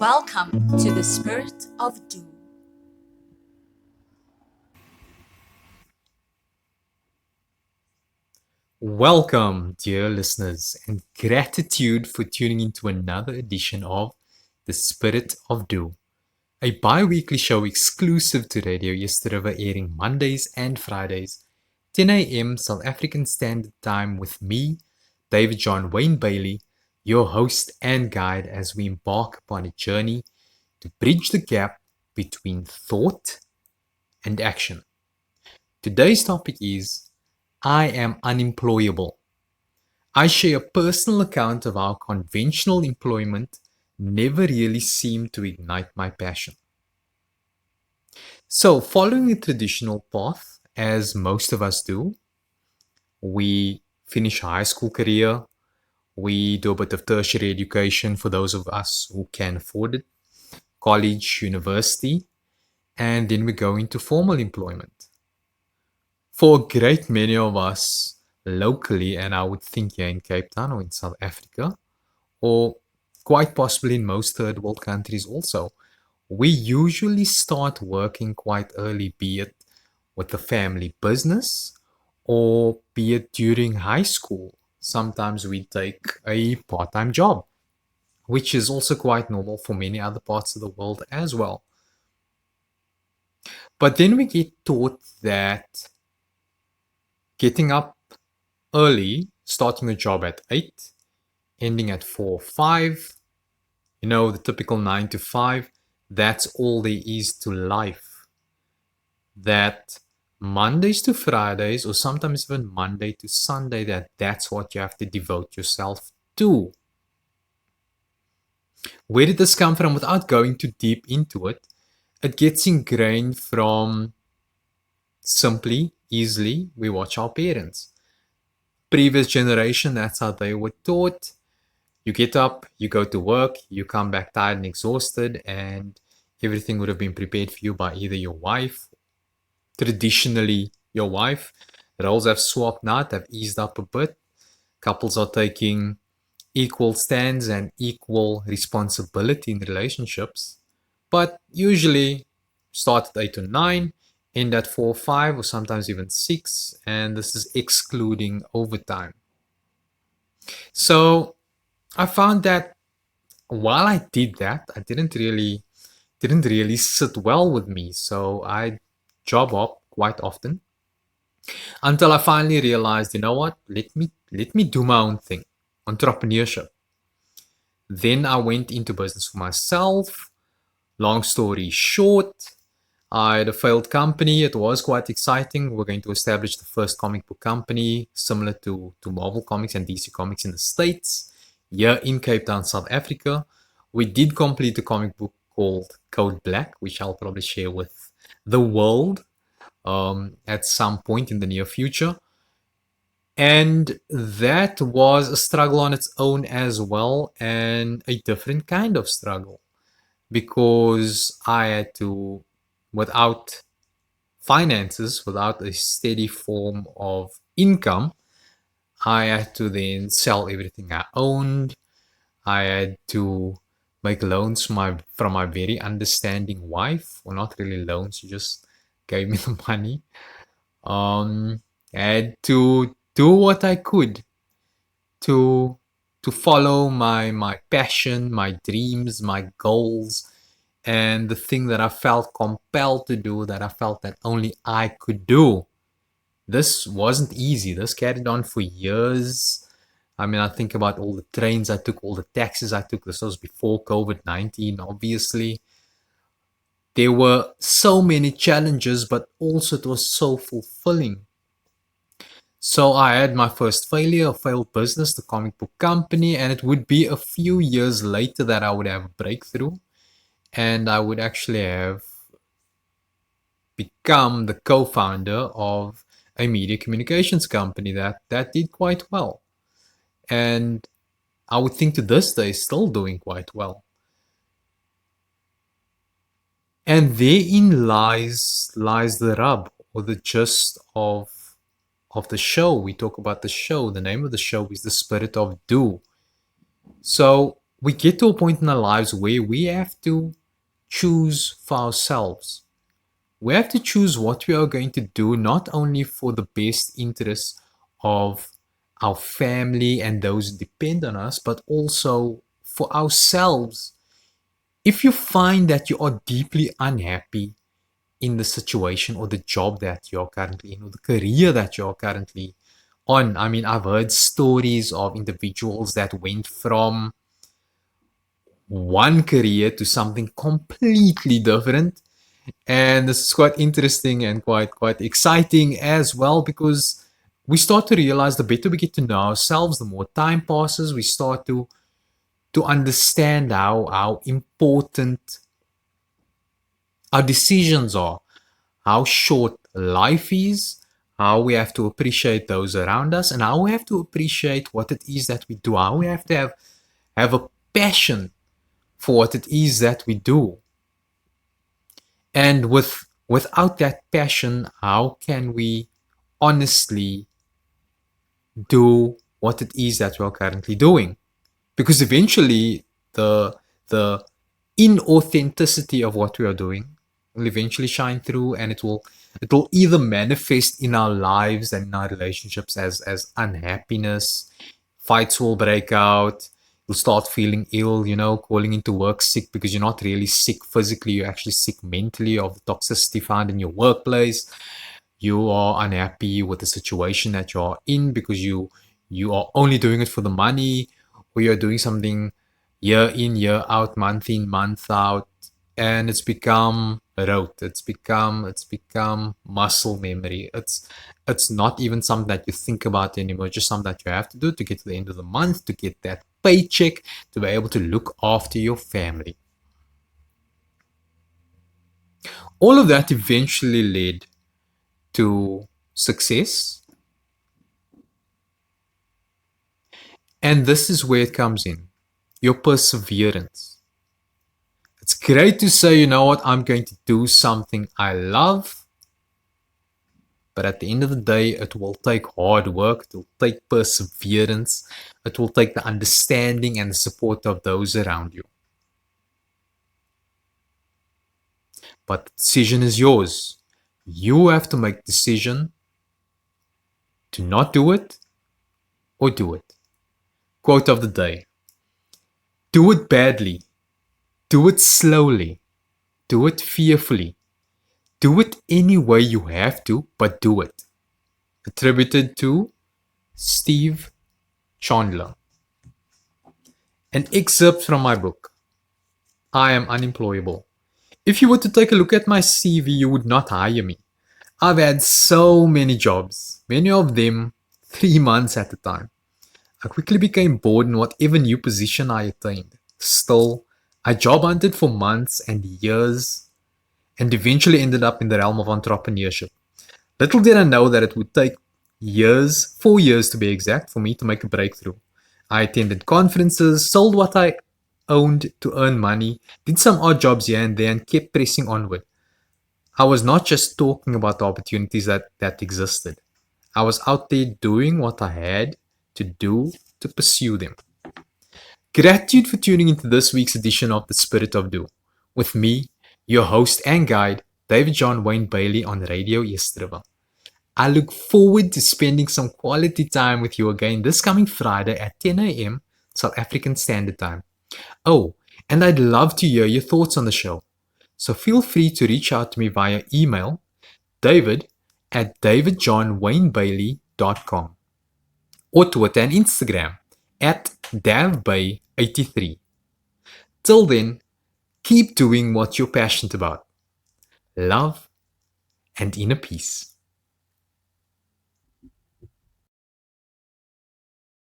Welcome to the Spirit of Do. Welcome, dear listeners, and gratitude for tuning into another edition of The Spirit of Do, a bi-weekly show exclusive to Radio Yesterday, airing Mondays and Fridays, 10 a.m. South African Standard Time with me, David John Wayne Bailey, your host and guide as we embark upon a journey to bridge the gap between thought and action. Today's topic is I am unemployable. I share a personal account of how conventional employment never really seemed to ignite my passion. So, following a traditional path, as most of us do, we finish high school career, we do a bit of tertiary education for those of us who can afford it, college, university, and then we go into formal employment. For a great many of us locally, and I would think here in Cape Town or in South Africa, or quite possibly in most third world countries also, we usually start working quite early, be it with the family business or be it during high school. Sometimes we take a part time job, which is also quite normal for many other parts of the world as well. But then we get taught that getting up early, starting a job at 8, ending at 4 or 5, the typical 9 to 5, that's all there is to life. That Mondays to Fridays, or sometimes even Monday to Sunday, that's what you have to devote yourself to. Where did this come from? Without going too deep into it, it gets ingrained from simply, easily, we watch our parents. Previous generation, that's how they were taught. You get up, you go to work, you come back tired and exhausted, and everything would have been prepared for you by either your wife, traditionally your wife. Roles have swapped now, have eased up a bit. Couples are taking equal stands and equal responsibility in relationships, but usually start at 8 or 9, end at 4 or 5, or sometimes even 6, and this is excluding overtime. So I found that while I did that, I didn't really sit well with me. So I job hop quite often until I finally realized, you know what? Let me do my own thing, entrepreneurship. Then I went into business for myself. Long story short, I had a failed company. It was quite exciting. We're going to establish the first comic book company similar to Marvel Comics and DC Comics in the States, here in Cape Town, South Africa. We did complete a comic book called Code Black, which I'll probably share with the world at some point in the near future. And that was a struggle on its own as well, and a different kind of struggle because I had to, without finances, without a steady form of income, I had to then sell everything I owned. I had to make loans from my very understanding wife, or not really loans, she just gave me the money. Um, I had to do what I could to follow my passion, my dreams, my goals, and the thing that I felt compelled to do, that I felt that only I could do. This wasn't easy. This carried on for years. I mean, I think about all the trains I took, all the taxis I took. This was before COVID-19, obviously. There were so many challenges, but also it was so fulfilling. So I had my first failure, a failed business, the comic book company, and it would be a few years later that I would have a breakthrough and I would actually have become the co-founder of a media communications company that did quite well. And I would think to this day is still doing quite well. And therein lies the rub or the gist of the show. We talk about the show. The name of the show is The Spirit of Do. So we get to a point in our lives where we have to choose for ourselves. We have to choose what we are going to do, not only for the best interests of our family and those who depend on us, but also for ourselves. If you find that you are deeply unhappy in the situation or the job that you're currently in or the career that you're currently on, I mean, I've heard stories of individuals that went from one career to something completely different. And this is quite interesting and quite exciting as well, because we start to realize the better we get to know ourselves, the more time passes, we start to understand how important our decisions are, how short life is, how we have to appreciate those around us, and how we have to appreciate what it is that we do, how we have to have a passion for what it is that we do. And without that passion, how can we honestly do what it is that we're currently doing? Because eventually the inauthenticity of what we are doing will eventually shine through, and it will either manifest in our lives and in our relationships as unhappiness. Fights will break out. You'll start feeling ill, calling into work sick, because you're not really sick physically, you're actually sick mentally of the toxicity found in your workplace. You are unhappy with the situation that you're in because you are only doing it for the money, or you're doing something year in, year out, month in, month out, and it's become rote. It's become muscle memory. It's not even something that you think about anymore. It's just something that you have to do to get to the end of the month, to get that paycheck, to be able to look after your family. All of that eventually led to success. And this is where it comes in, your perseverance. It's great to say, you know what, I'm going to do something I love, but at the end of the day, it will take hard work, it will take perseverance, it will take the understanding and the support of those around you. But the decision is yours. You have to make the decision to not do it or do it. Quote of the day: do it badly, do it slowly, do it fearfully. Do it any way you have to, but do it. Attributed to Steve Chandler. An excerpt from my book, I Am Unemployable. If you were to take a look at my CV, you would not hire me. I've had so many jobs, many of them 3 months at a time. I quickly became bored in whatever new position I attained. Still, I job hunted for months and years and eventually ended up in the realm of entrepreneurship. Little did I know that it would take years, 4 years to be exact, for me to make a breakthrough. I attended conferences, sold what I owned to earn money, did some odd jobs here and there, and kept pressing onward. I was not just talking about the opportunities that existed. I was out there doing what I had to do to pursue them. Gratitude for tuning into this week's edition of The Spirit of Do, with me, your host and guide, David John Wayne Bailey on Radio Yesterday. I look forward to spending some quality time with you again this coming Friday at 10 a.m. South African Standard Time. Oh, and I'd love to hear your thoughts on the show. So feel free to reach out to me via email, david@davidjohnwaynebailey.com, or Twitter and Instagram @davbay83. Till then, keep doing what you're passionate about. Love and inner peace.